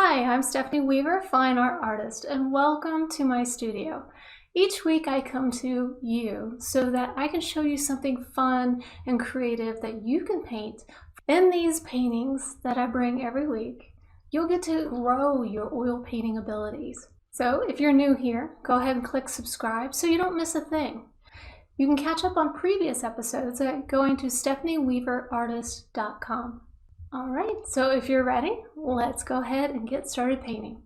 Hi, I'm Stephanie Weaver, fine art artist, and welcome to my studio. Each week I come to you so that I can show you something fun and creative that you can paint. In these paintings that I bring every week, you'll get to grow your oil painting abilities. So if you're new here, go ahead and click subscribe so you don't miss a thing. You can catch up on previous episodes at going to stephanieweaverartist.com. All right, so if you're ready, let's go ahead and get started painting.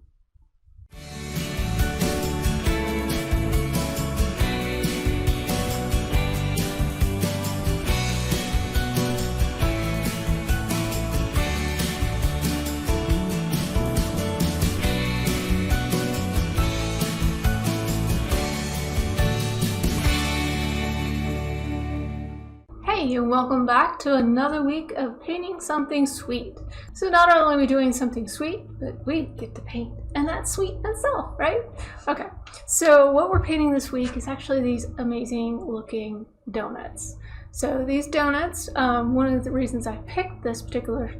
Hey, and welcome back to another week of painting something sweet. So not only are we doing something sweet, but we get to paint, and that's sweet itself, right? Okay, so what we're painting this week is actually these amazing looking donuts. So these donuts, one of the reasons I picked this particular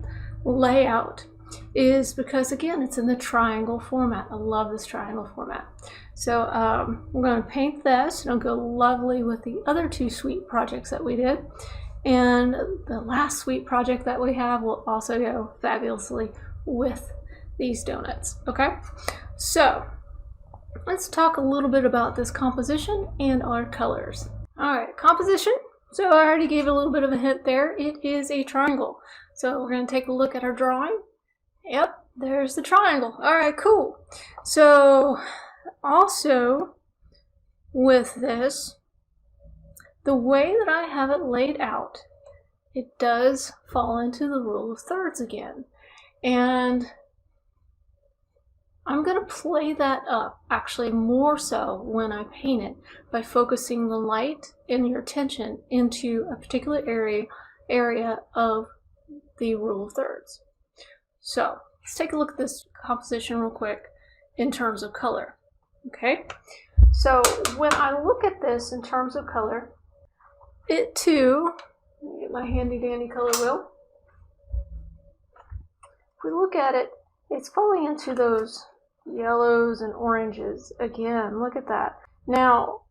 layout is because, again, it's in the triangle format. I love this triangle format. So we're going to paint this, and it'll go lovely with the other two sweet projects that we did. And the last sweet project that we have will also go fabulously with these donuts. Okay, so let's talk a little bit about this composition and our colors. All right, composition. So I already gave a little bit of a hint there. It is a triangle. So we're going to take a look at our drawing. Yep, there's the triangle. All right, cool. So also with this, the way that I have it laid out, it does fall into the rule of thirds again. And I'm going to play that up, actually more so when I paint it, by focusing the light and your attention into a particular area of the rule of thirds. So let's take a look at this composition real quick in terms of color. Okay, so when I look at this in terms of color, it too, let me get my handy dandy color wheel. If we look at it, it's falling into those yellows and oranges again. Look at that. Now,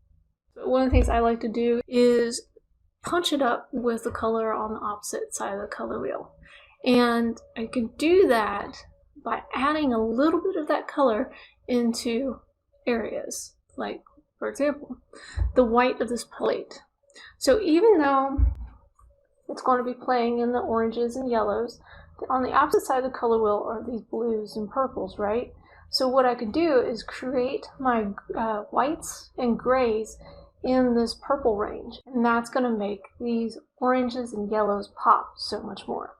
one of the things I like to do is punch it up with the color on the opposite side of the color wheel. And I can do that by adding a little bit of that color into areas, like, for example, the white of this plate. So even though it's going to be playing in the oranges and yellows, on the opposite side of the color wheel are these blues and purples, right? So what I can do is create my whites and grays in this purple range, and that's going to make these oranges and yellows pop so much more.